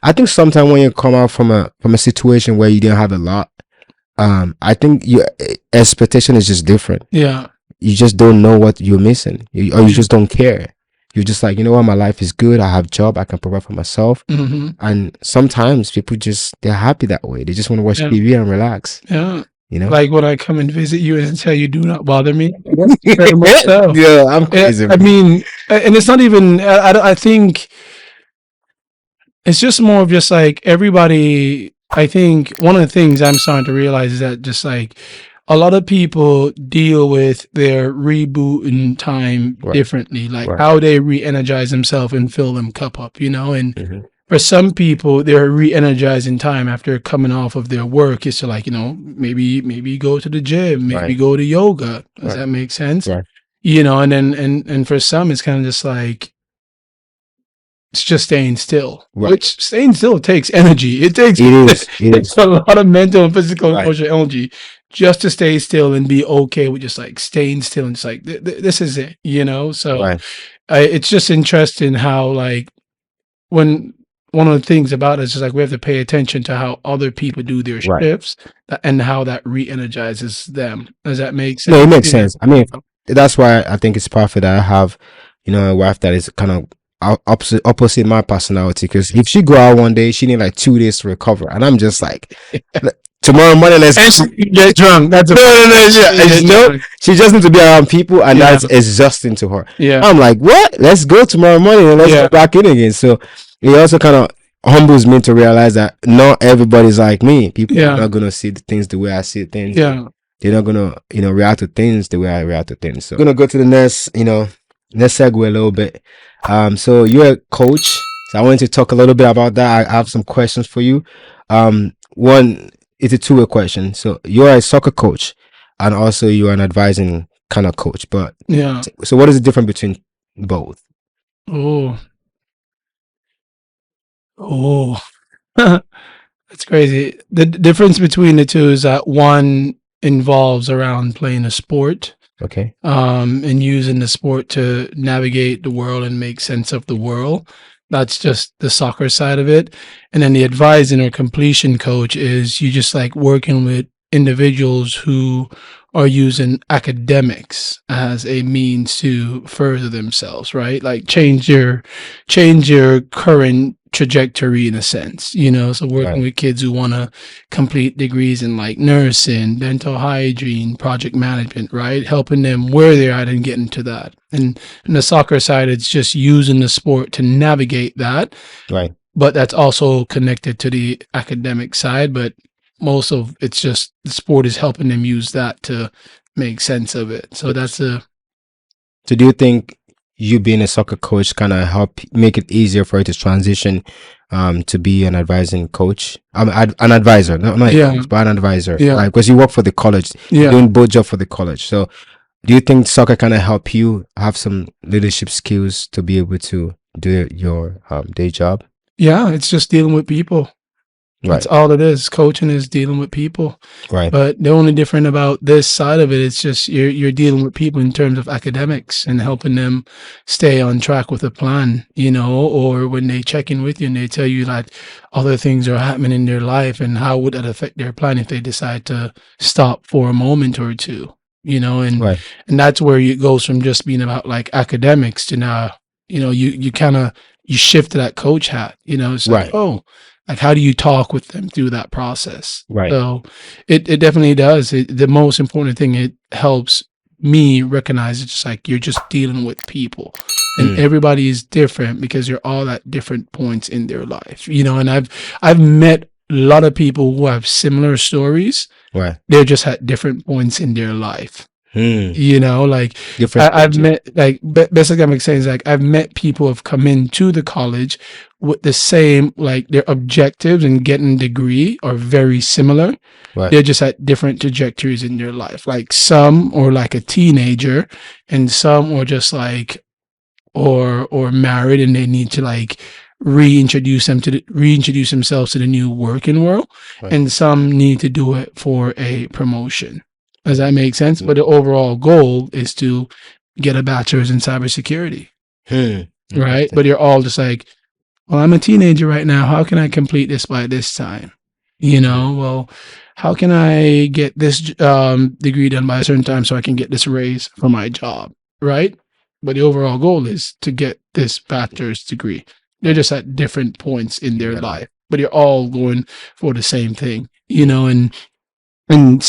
I think sometimes when you come out from a situation where you didn't have a lot, I think your expectation is just different. Yeah. You just don't know what you're missing, or you just don't care. You're just like, you know what, my life is good. I have a job. I can provide for myself. Mm-hmm. And sometimes people they're happy that way. They just want to watch TV and relax. Yeah. You know, like when I come and visit you and tell you, do not bother me. Very much so. Yeah, I'm crazy. I mean, and it's not even, I think it's just more of just like everybody. I think one of the things I'm starting to realize is that just like a lot of people deal with their reboot in time differently, like how they re-energize themselves and fill them cup up, you know, and for some people, they're re-energized in time after coming off of their work. It's to like, you know, maybe go to the gym, maybe go to yoga. Does that make sense? You know, and then and for some, it's kind of just like it's just staying still. Which staying still takes energy. It takes it's a lot of mental and physical and emotional energy just to stay still and be okay with just like staying still and just like this is it, you know. So it's just interesting how like when one of the things about it is just like we have to pay attention to how other people do their shifts and how that re-energizes them. Does that make sense? No, it makes sense. I mean, that's why I think it's perfect that I have, you know, a wife that is kind of opposite my personality. Because if she go out one day, she need like 2 days to recover, and I'm just like, tomorrow morning let's get drunk. That's she just needs to be around people, and that's exhausting to her. I'm like, what? Let's go tomorrow morning and let's go back in again. So it also kind of humbles me to realize that not everybody's like me. People are not gonna see the things the way I see things. They're not gonna, you know, react to things the way I react to things. So I'm gonna go to the next, you know, let's segue a little bit. So you're a coach, so I wanted to talk a little bit about that. I have some questions for you. One, it's a two-way question. So you're a soccer coach, and also you're an advising kind of coach. But so what is the difference between both? That's crazy. The difference between the two is that one involves around playing a sport. And using the sport to navigate the world and make sense of the world. That's just the soccer side of it. And then the advising or completion coach is you just like working with individuals who are using academics as a means to further themselves, right? Like change your current trajectory in a sense, you know. So working with kids who want to complete degrees in like nursing, dental hygiene, project management, right? Helping them where they're at and getting to that. And on the soccer side, it's just using the sport to navigate that. But that's also connected to the academic side. But most of it's just the sport is helping them use that to make sense of it. So that's a. So do you think you being a soccer coach kind of help make it easier for you to transition to be an advising coach? An advisor, not a coach, but an advisor. Like, because you work for the college, you're doing both jobs for the college. So do you think soccer kind of help you have some leadership skills to be able to do your day job? Yeah, it's just dealing with people. That's all it is. Coaching is dealing with people. But the only different about this side of it, it's just you're dealing with people in terms of academics and helping them stay on track with a plan, you know, or when they check in with you and they tell you that other things are happening in their life and how would that affect their plan if they decide to stop for a moment or two, you know, and that's where it goes from just being about like academics to now, you know, you kind of, you shift to that coach hat, you know, it's like, like, how do you talk with them through that process? So it definitely does. The most important thing, it helps me recognize it's just like you're just dealing with people and everybody is different because you're all at different points in their life, you know, and I've met a lot of people who have similar stories. They're just at different points in their life. You know, like I've met, like basically I'm saying is like I've met people who have come into the college with the same, like their objectives and getting a degree are very similar. They're just at different trajectories in their life. Like some are like a teenager and some are just like or married and they need to like reintroduce themselves to the new working world, and some need to do it for a promotion. Does that make sense? But the overall goal is to get a bachelor's in cybersecurity, right? But you're all just like well, I'm a teenager right now. How can I complete this by this time? Well, how can I get this degree done by a certain time so I can get this raise for my job, right? But the overall goal is to get this bachelor's degree. They're just at different points in their life, but you're all going for the same thing, and soccer